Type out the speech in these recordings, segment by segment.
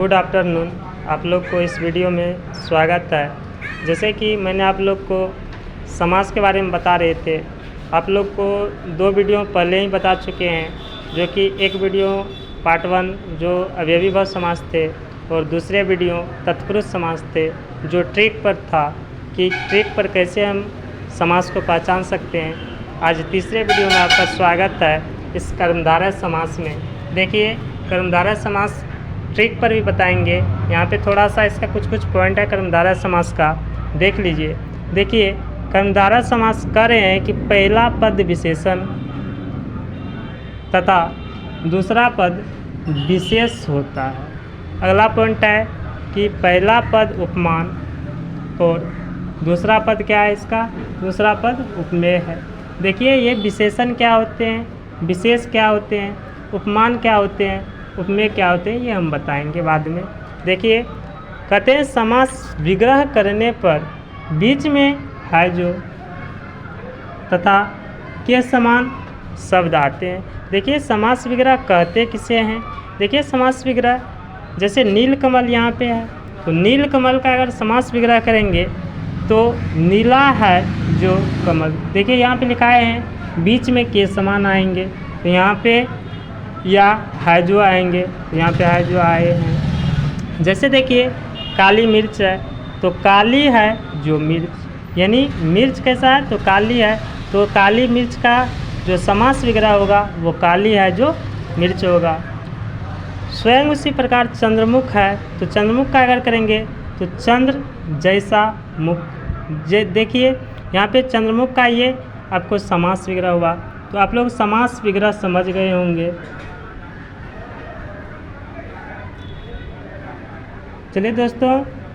Good afternoon. आप लोग को इस वीडियो में स्वागत है। जैसे कि मैंने आप लोग को समास के बारे में बता रहे थे, आप लोग को 2 वीडियो पहले ही बता चुके हैं, जो कि एक वीडियो पार्ट 1 जो अवयवीभाव समास थे और दूसरे वीडियो तत्पुरुष समास थे जो ट्रिक पर था कि ट्रिक पर कैसे हम समास को पहचान सकते हैं। आज तीसरे वीडियो में आपका स्वागत है इस कर्मधारय समास में। देखिए, कर्मधारय समास ट्रिक पर भी बताएंगे। यहाँ पे थोड़ा सा इसका कुछ पॉइंट है कर्मधारय समास का, देख लीजिए। देखिए, कर्मधारय समास कह रहे हैं कि पहला पद विशेषण तथा दूसरा पद विशेष होता है। अगला पॉइंट है कि पहला पद उपमान और दूसरा पद क्या है, इसका दूसरा पद उपमेय है। देखिए, ये विशेषण क्या होते हैं, विशेष क्या होते हैं, उपमान क्या होते हैं, उपमेय क्या होते हैं, ये हम बताएंगे बाद में। देखिए, कहते हैं समास विग्रह करने पर बीच में है जो तथा के समान शब्द आते हैं। देखिए, समास विग्रह कहते किसे हैं। देखिए, समास विग्रह जैसे नीलकमल यहाँ पे है, तो नीलकमल का अगर समास विग्रह करेंगे तो नीला है जो कमल। देखिए, यहाँ पे लिखा है बीच में के समान आएंगे, तो यहाँ पे या है जो आएंगे, यहाँ पे है जो आए हैं। जैसे देखिए, काली मिर्च है तो काली है जो मिर्च, यानी मिर्च कैसा है तो काली है, तो काली मिर्च का जो समास विग्रह होगा वो काली है जो मिर्च होगा। स्वयं उसी प्रकार चंद्रमुख है तो चंद्रमुख का अगर करेंगे तो चंद्र जैसा मुख। देखिए, यहाँ पे चंद्रमुख का ये आपको समास विग्रह हुआ, तो आप लोग समास विग्रह समझ गए होंगे। चलिए दोस्तों,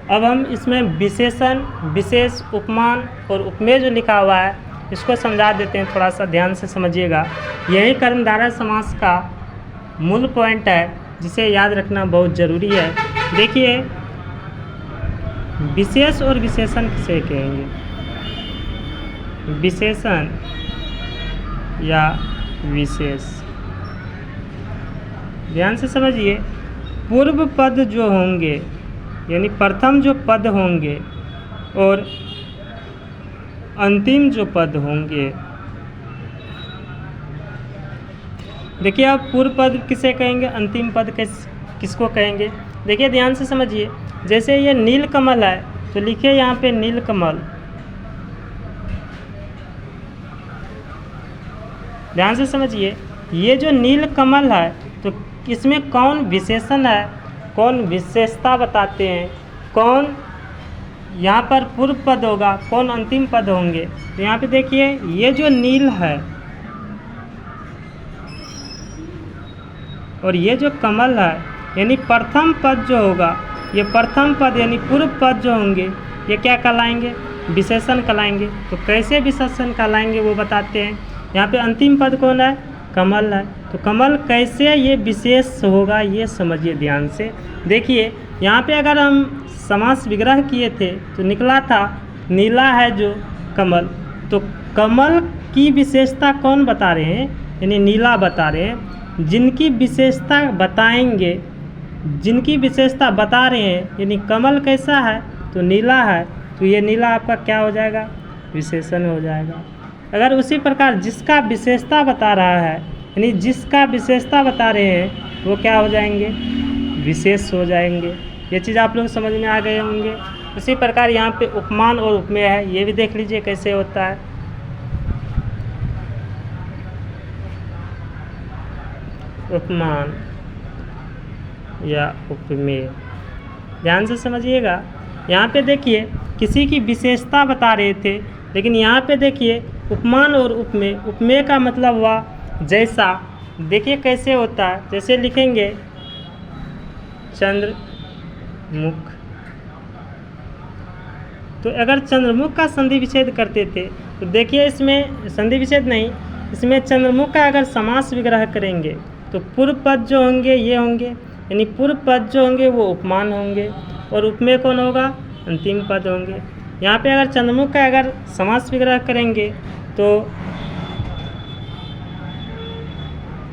अब हम इसमें विशेषण, विशेष, उपमान और उपमेय जो लिखा हुआ है इसको समझा देते हैं। थोड़ा सा ध्यान से समझिएगा, यही कर्मधारय समास का मूल पॉइंट है जिसे याद रखना बहुत ज़रूरी है। देखिए, विशेष और विशेषण किसे कहेंगे, विशेषण या विशेष। ध्यान से समझिए, पूर्व पद जो होंगे यानी प्रथम जो पद होंगे और अंतिम जो पद होंगे। देखिए, आप पूर्व पद किसे कहेंगे, अंतिम पद किसको कहेंगे। देखिए, ध्यान से समझिए, जैसे ये नीलकमल है तो लिखिए यहाँ पे नीलकमल। ध्यान से समझिए, ये जो नीलकमल है तो इसमें कौन विशेषण है, कौन विशेषता बताते हैं, कौन यहाँ पर पूर्व पद होगा, कौन अंतिम पद होंगे। तो यहाँ पे देखिए, ये जो नील है और ये जो कमल है, यानी प्रथम पद जो होगा, ये प्रथम पद यानी पूर्व पद जो होंगे ये क्या कहलाएंगे, विशेषण कहलाएंगे। तो कैसे विशेषण कहलाएंगे वो बताते हैं। यहाँ पे अंतिम पद कौन है, कमल है, तो कमल कैसे ये विशेष होगा ये समझिए ध्यान से। देखिए, यहाँ पे अगर हम समास विग्रह किए थे तो निकला था नीला है जो कमल, तो कमल की विशेषता कौन बता रहे हैं, यानी नीला बता रहे हैं। जिनकी विशेषता बताएंगे, जिनकी विशेषता बता रहे हैं, यानी कमल कैसा है तो नीला है, तो ये नीला आपका क्या हो जाएगा, विशेषण हो जाएगा। अगर उसी प्रकार जिसका विशेषता बता रहा है, यानी जिसका विशेषता बता रहे हैं वो क्या हो जाएंगे, विशेष हो जाएंगे। ये चीज़ आप लोग समझ में आ गए होंगे। उसी प्रकार यहाँ पे उपमान और उपमेय है, ये भी देख लीजिए कैसे होता है। उपमान या उपमेय, ध्यान से समझिएगा। यहाँ पे देखिए, किसी की विशेषता बता रहे थे, लेकिन यहाँ पे देखिए उपमान और उपमेय। उपमेय का मतलब हुआ जैसा। देखिए कैसे होता है, जैसे लिखेंगे चंद्रमुख, तो अगर चंद्रमुख का संधि विच्छेद करते थे तो देखिए इसमें संधि विच्छेद नहीं, इसमें चंद्रमुख का अगर समास विग्रह करेंगे तो पूर्व पद जो होंगे ये होंगे, यानी पूर्व पद जो होंगे वो उपमान होंगे और उपमेय कौन होगा, अंतिम पद होंगे। यहाँ पे अगर चंद्रमुख का अगर समास विग्रह करेंगे तो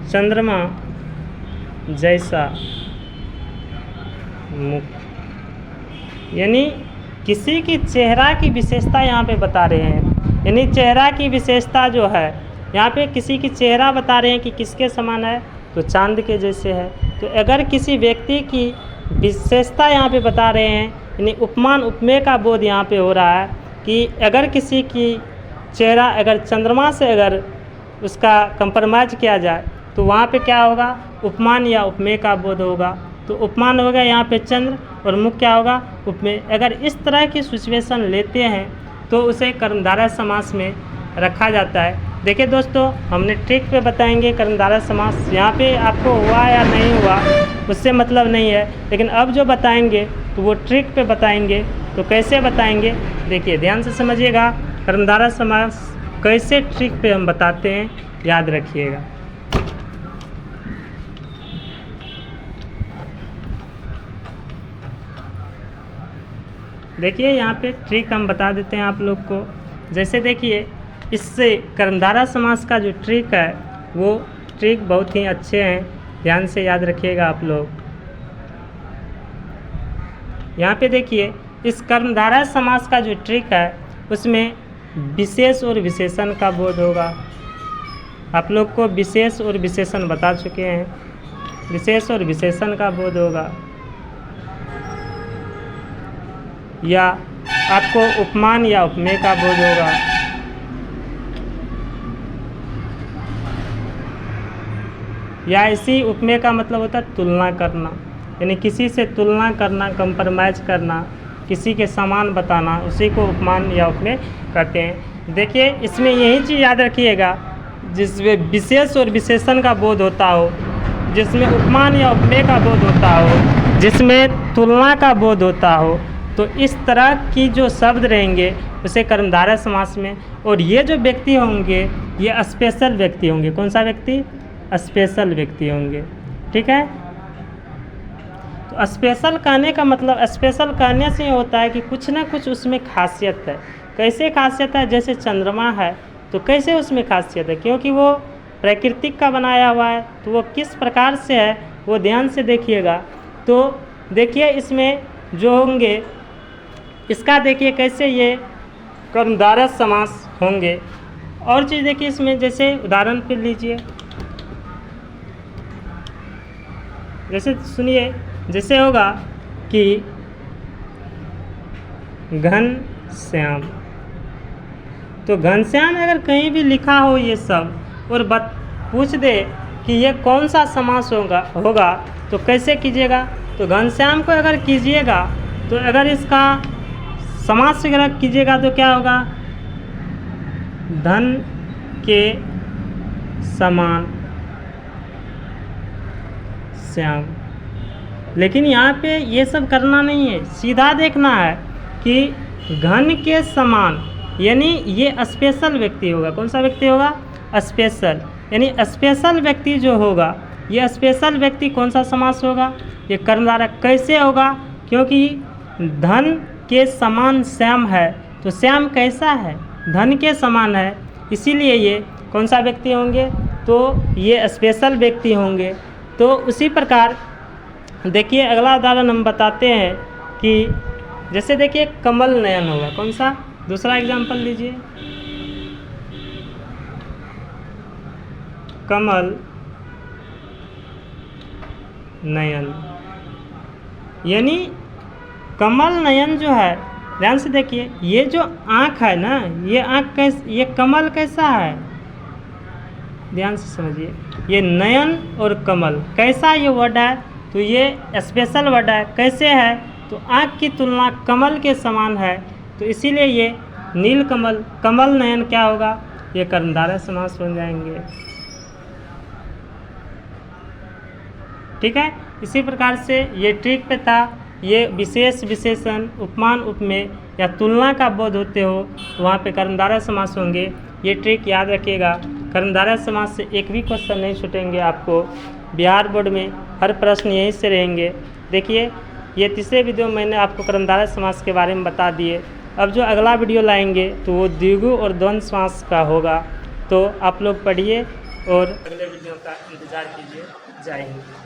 चंद्रमा जैसा मुख, यानी किसी की चेहरा की विशेषता यहाँ पे बता रहे हैं। यानी चेहरा की विशेषता जो है यहाँ पे किसी की चेहरा बता रहे हैं कि किसके समान है, तो चांद के जैसे है। तो अगर किसी व्यक्ति की विशेषता यहाँ पे बता रहे हैं, यानी उपमान उपमेय का बोध यहाँ पे हो रहा है कि अगर किसी की चेहरा अगर चंद्रमा से अगर उसका कंप्रोमाइज़ किया जाए तो वहाँ पे क्या होगा, उपमान या उपमेय का बोध होगा। तो उपमान होगा यहाँ पे चंद्र और मुख क्या होगा, उपमेय। अगर इस तरह की सिचुएशन लेते हैं तो उसे कर्मधारय समास में रखा जाता है। देखिए दोस्तों, हमने ट्रिक पे बताएंगे कर्मधारय समास, यहाँ पे आपको हुआ या नहीं हुआ उससे मतलब नहीं है, लेकिन अब जो बताएंगे तो वो ट्रिक पे बताएंगे। तो कैसे बताएंगे, देखिए ध्यान से समझिएगा। कर्मधारय समास कैसे ट्रिक पे हम बताते हैं, याद रखिएगा। देखिए यहाँ पे ट्रिक हम बता देते हैं आप लोग को। जैसे देखिए, इससे कर्मधारय समास का जो ट्रिक है वो ट्रिक बहुत ही अच्छे हैं, ध्यान से याद रखिएगा आप लोग। यहाँ पे देखिए, इस कर्मधारय समास का जो ट्रिक है उसमें विशेष और विशेषण का बोध होगा। आप लोग को विशेष और विशेषण बता चुके हैं, विशेष और विशेषण का बोध होगा। या आपको उपमान या उपमेय का बोध होगा। या इसी उपमेय का मतलब होता है तुलना करना, यानी किसी से तुलना करना, कंप्रोमाइज करना, किसी के समान बताना, उसी को उपमान या उपमेय कहते हैं। देखिए इसमें यही चीज़ याद रखिएगा, जिसमें विशेष और विशेषण का बोध होता हो, जिसमें उपमान या उपमेय का बोध होता हो, जिसमें तुलना का बोध होता हो, तो इस तरह की जो शब्द रहेंगे उसे कर्मधारय समास में। और ये जो व्यक्ति होंगे ये स्पेशल व्यक्ति होंगे। कौन सा व्यक्ति, स्पेशल व्यक्ति होंगे, ठीक है। तो स्पेशल कहने का मतलब, स्पेशल कहने से होता है कि कुछ ना कुछ उसमें खासियत है। कैसे खासियत है, जैसे चंद्रमा है तो कैसे उसमें खासियत है, क्योंकि वो प्राकृतिक का बनाया हुआ है, तो वो किस प्रकार से है वो ध्यान से देखिएगा। तो देखिए इसमें जो होंगे, इसका देखिए कैसे ये कर्मधारय समास होंगे। और चीज़ देखिए इसमें, जैसे उदाहरण पे लीजिए, जैसे सुनिए, जैसे होगा कि घन श्याम, तो घनश्याम अगर कहीं भी लिखा हो ये सब और पूछ दे कि ये कौन सा समास होगा तो कैसे कीजिएगा। तो घनश्याम को अगर कीजिएगा तो अगर इसका समास वगैरह कीजिएगा तो क्या होगा, धन के समान श्याम। लेकिन यहाँ पे ये सब करना नहीं है, सीधा देखना है कि घन के समान, यानी ये स्पेशल व्यक्ति होगा। कौन सा व्यक्ति होगा, स्पेशल। यानी स्पेशल व्यक्ति जो होगा, ये स्पेशल व्यक्ति कौन सा समास होगा, ये कर्मधारय। कैसे होगा, क्योंकि धन के समान श्याम है, तो श्याम कैसा है, धन के समान है, इसीलिए ये कौन सा व्यक्ति होंगे, तो ये स्पेशल व्यक्ति होंगे। तो उसी प्रकार देखिए अगला उदाहरण हम बताते हैं कि जैसे देखिए कमल नयन होगा। कौन सा, दूसरा एग्जाम्पल लीजिए, कमल नयन। यानी कमल नयन जो है, ध्यान से देखिए, ये जो आँख है ना, ये आँख कैसे, ये कमल कैसा है, ध्यान से समझिए। ये नयन और कमल कैसा ये वर्ड है, तो ये स्पेशल वर्ड है। कैसे है, तो आँख की तुलना कमल के समान है, तो इसीलिए ये नील कमल, कमल नयन क्या होगा, ये कर्मधारय समास बन जाएंगे, ठीक है। इसी प्रकार से ये ट्रिक पे था, ये विशेष विशेषण, उपमान उपमेय या तुलना का बोध होते हो तो वहाँ पे कर्मधारय समास होंगे। ये ट्रिक याद रखिएगा। कर्मधारय समास से एक भी क्वेश्चन नहीं छूटेंगे आपको, बिहार बोर्ड में हर प्रश्न यहीं से रहेंगे। देखिए ये तीसरे वीडियो मैंने आपको कर्मधारय समास के बारे में बता दिए। अब जो अगला वीडियो लाएंगे तो वो द्विगु और द्वंद्व समास का होगा, तो आप लोग पढ़िए और अगले वीडियो का इंतज़ार कीजिए। जय हिंद।